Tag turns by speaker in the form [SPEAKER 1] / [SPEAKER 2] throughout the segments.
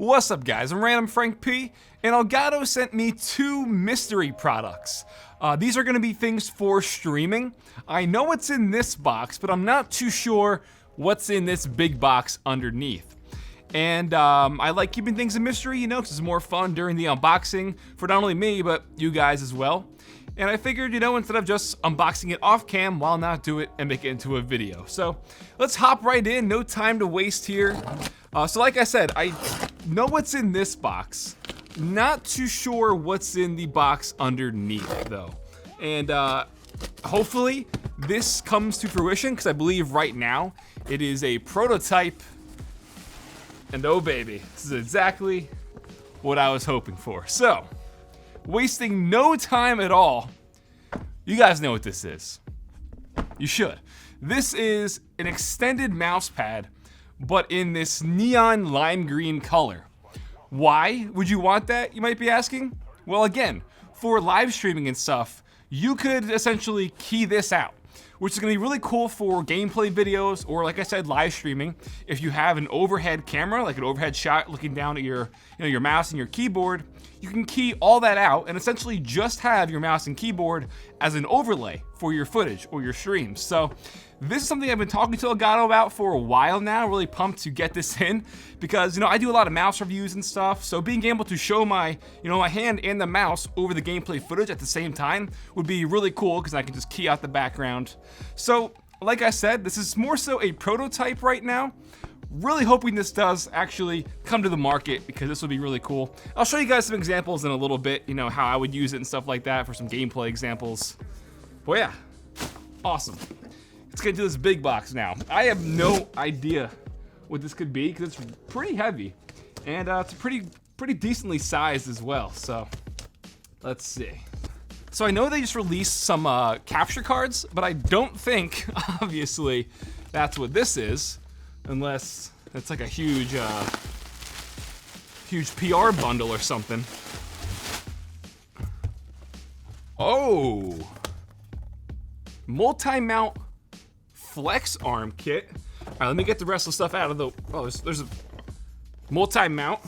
[SPEAKER 1] What's up, guys? I'm randomfrankp, and Elgato sent me two mystery products. These are going to be things for streaming. I know what's in this box, but I'm not too sure what's in this big box underneath. And I like keeping things a mystery, you know, because it's more fun during the unboxing for not only me, but you guys as well. And I figured, you know, instead of just unboxing it off cam, why not do it and make it into a video? So let's hop right in, no time to waste here. So like I said, I know what's in this box. Not too sure what's in the box underneath though. And hopefully this comes to fruition, because I believe right now it is a prototype. And oh baby, this is exactly what I was hoping for. So, wasting no time at all, you guys know what this is. You should. This is an extended mouse pad, but in this neon lime green color. Why would you want that, you might be asking? Well, again, for live streaming and stuff, you could essentially key this out, which is gonna be really cool for gameplay videos, or like I said, live streaming. If you have an overhead camera, like an overhead shot looking down at your mouse and your keyboard, you can key all that out and essentially just have your mouse and keyboard as an overlay for your footage or your streams. So this is something I've been talking to Elgato about for a while now. Really pumped to get this in, because I do a lot of mouse reviews and stuff. So being able to show my my hand and the mouse over the gameplay footage at the same time would be really cool, because I can just key out the background. So like I said, this is more so a prototype right now. Really hoping this does actually come to the market, because this would be really cool. I'll show you guys some examples in a little bit, how I would use it and stuff like that for some gameplay examples. But yeah, awesome. Let's get into this big box now. I have no idea what this could be, because it's pretty heavy, and it's pretty decently sized as well. So let's see. So I know they just released some capture cards, but I don't think, obviously, that's what this is, unless it's like a huge PR bundle or something. Oh, multi-mount flex arm kit. All right, let me get the rest of the stuff out of the. Oh, there's a multi-mount.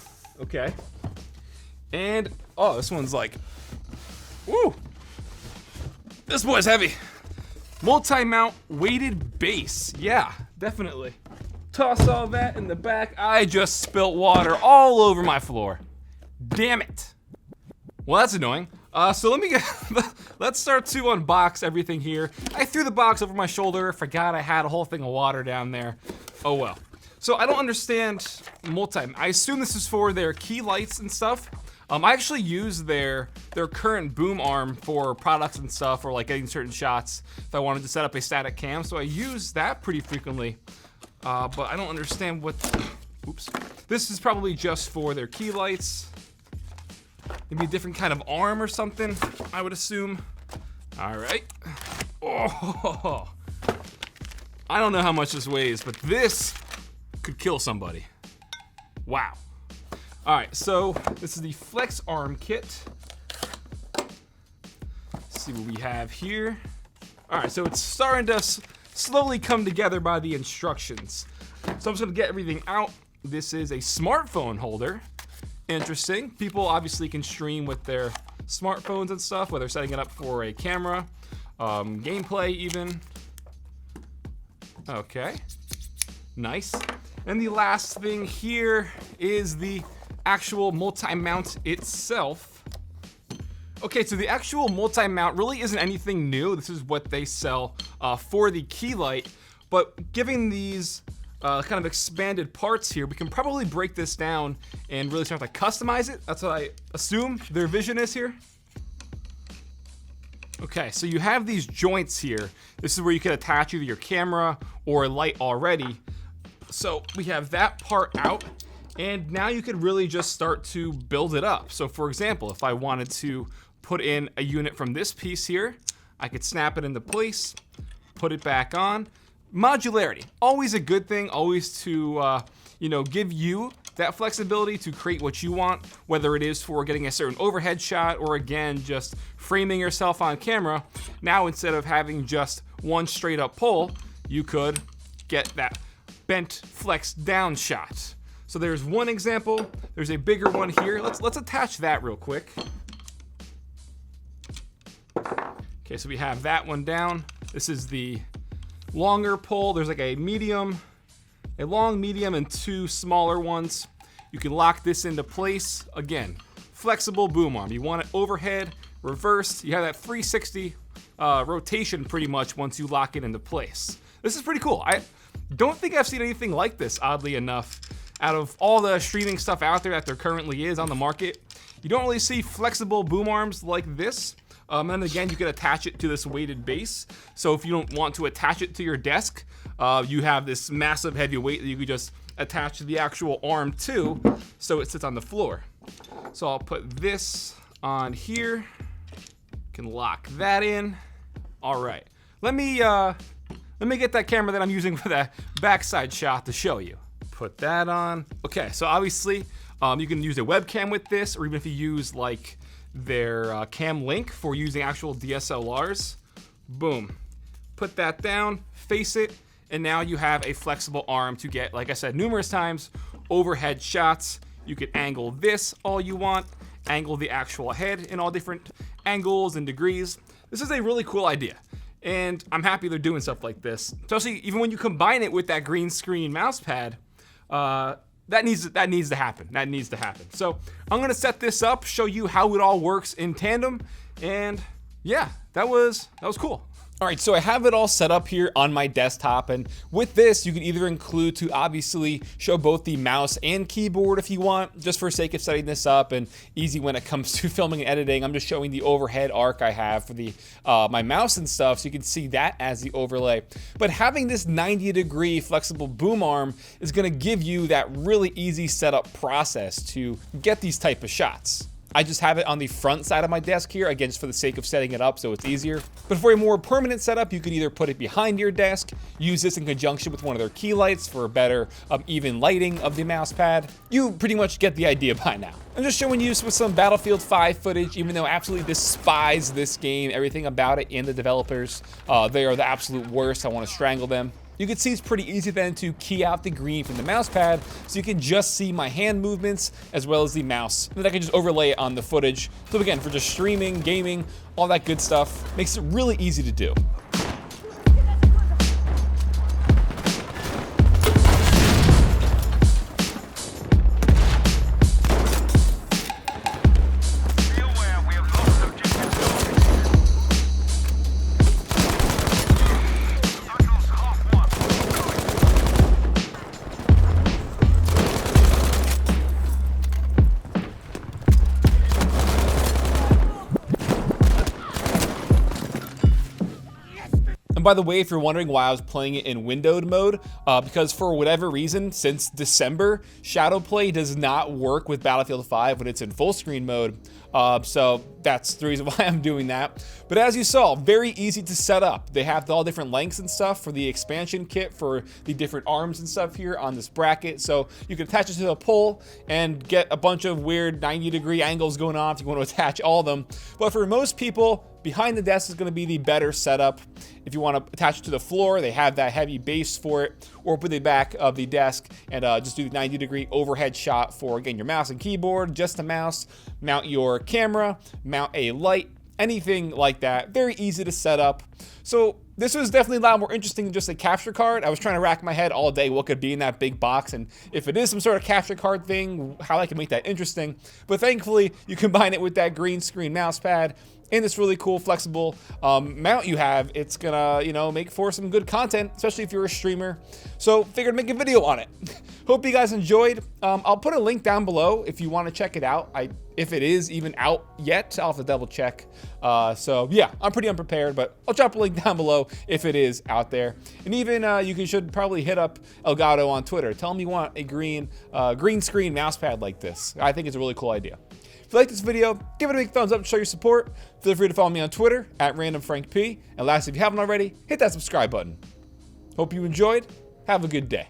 [SPEAKER 1] Okay, and oh, this one's like, woo. This boy's heavy. Multi-mount weighted base. Yeah, definitely. Toss all that in the back. I just spilt water all over my floor. Damn it. Well, that's annoying. So let's start to unbox everything here. I threw the box over my shoulder, forgot I had a whole thing of water down there. Oh well. So I don't understand I assume this is for their key lights and stuff. I actually use their current boom arm for products and stuff, or like getting certain shots if I wanted to set up a static cam. So I use that pretty frequently. But I don't understand what, oops. This is probably just for their key lights. Maybe a different kind of arm or something, I would assume. All right. Oh, I don't know how much this weighs, but this could kill somebody. Wow. All right, so this is the flex arm kit. Let's see what we have here. All right, so it's starting to slowly come together by the instructions. So I'm just gonna get everything out. This is a smartphone holder. Interesting. People obviously can stream with their smartphones and stuff, whether setting it up for a camera, gameplay even. Okay, nice. And the last thing here is the actual multi-mount itself. Okay, so the actual multi-mount really isn't anything new. This is what they sell for the key light, but given these kind of expanded parts here, we can probably break this down and really start to customize it. That's what I assume their vision is here. Okay, so you have these joints here. This is where you can attach either your camera or a light already. So we have that part out, and now you could really just start to build it up. So for example, if I wanted to put in a unit from this piece here, I could snap it into place, put it back on. Modularity, always a good thing, always to give you that flexibility to create what you want, whether it is for getting a certain overhead shot or again, just framing yourself on camera. Now, instead of having just one straight up pole, you could get that bent flex down shot. So there's one example. There's a bigger one here. Let's attach that real quick. Okay, so we have that one down. This is the longer pole. There's like a medium, a long, medium, and two smaller ones. You can lock this into place. Again, flexible boom arm. You want it overhead, reversed. You have that 360 rotation pretty much once you lock it into place. This is pretty cool. I don't think I've seen anything like this, oddly enough. Out of all the streaming stuff out there that there currently is on the market, you don't really see flexible boom arms like this. And again, you can attach it to this weighted base. So if you don't want to attach it to your desk, you have this massive heavy weight that you could just attach the actual arm to, so it sits on the floor. So I'll put this on here. Can lock that in. All right. Let me get that camera that I'm using for that backside shot to show you. Put that on. Okay, so obviously you can use a webcam with this, or even if you use like their Cam Link for using actual DSLRs. Boom. Put that down, face it, and now you have a flexible arm to get, like I said numerous times, overhead shots. You can angle this all you want, angle the actual head in all different angles and degrees. This is a really cool idea, and I'm happy they're doing stuff like this, especially even when you combine it with that green screen mouse pad. That needs to happen. That needs to happen. So I'm gonna set this up, show you how it all works in tandem, and yeah, that was cool. All right, so I have it all set up here on my desktop, and with this, you can either include to obviously show both the mouse and keyboard if you want, just for sake of setting this up and easy when it comes to filming and editing. I'm just showing the overhead arc I have for the my mouse and stuff, so you can see that as the overlay. But having this 90-degree flexible boom arm is gonna give you that really easy setup process to get these type of shots. I just have it on the front side of my desk here, again, just for the sake of setting it up so it's easier. But for a more permanent setup, you could either put it behind your desk, use this in conjunction with one of their key lights for better even lighting of the mouse pad. You pretty much get the idea by now. I'm just showing you with some Battlefield 5 footage, even though I absolutely despise this game, everything about it and the developers. They are the absolute worst. I want to strangle them. You can see it's pretty easy then to key out the green from the mouse pad, so you can just see my hand movements as well as the mouse. And then I can just overlay it on the footage. So again, for just streaming, gaming, all that good stuff, makes it really easy to do. By the way, if you're wondering why I was playing it in windowed mode, because for whatever reason, since December, Shadowplay does not work with Battlefield 5 when it's in full screen mode. So that's the reason why I'm doing that. But as you saw, very easy to set up. They have all different lengths and stuff for the expansion kit for the different arms and stuff here on this bracket. So you can attach it to a pole and get a bunch of weird 90-degree angles going on if you want to attach all of them. But for most people, behind the desk is going to be the better setup. If you want to attach it to the floor, they have that heavy base for it, or put the back of the desk and just do the 90-degree overhead shot for, again, your mouse and keyboard, just the mouse, mount your camera, mount a light, anything like that. Very easy to set up. So this was definitely a lot more interesting than just a capture card. I was trying to rack my head all day what could be in that big box, and if it is some sort of capture card thing, how I can make that interesting. But thankfully, you combine it with that green screen mouse pad and this really cool flexible mount you have. It's gonna, you know, make for some good content, especially if you're a streamer. So figured to make a video on it. Hope you guys enjoyed. I'll put a link down below if you want to check it out. If it is even out yet, I'll have to double check. So yeah, I'm pretty unprepared, but I'll drop a link down below if it is out there. And even you should probably hit up Elgato on Twitter. Tell them you want a green screen mouse pad like this. I think it's a really cool idea. If you like this video, give it a big thumbs up to show your support. Feel free to follow me on Twitter at randomfrankp. And lastly, if you haven't already, hit that subscribe button. Hope you enjoyed. Have a good day.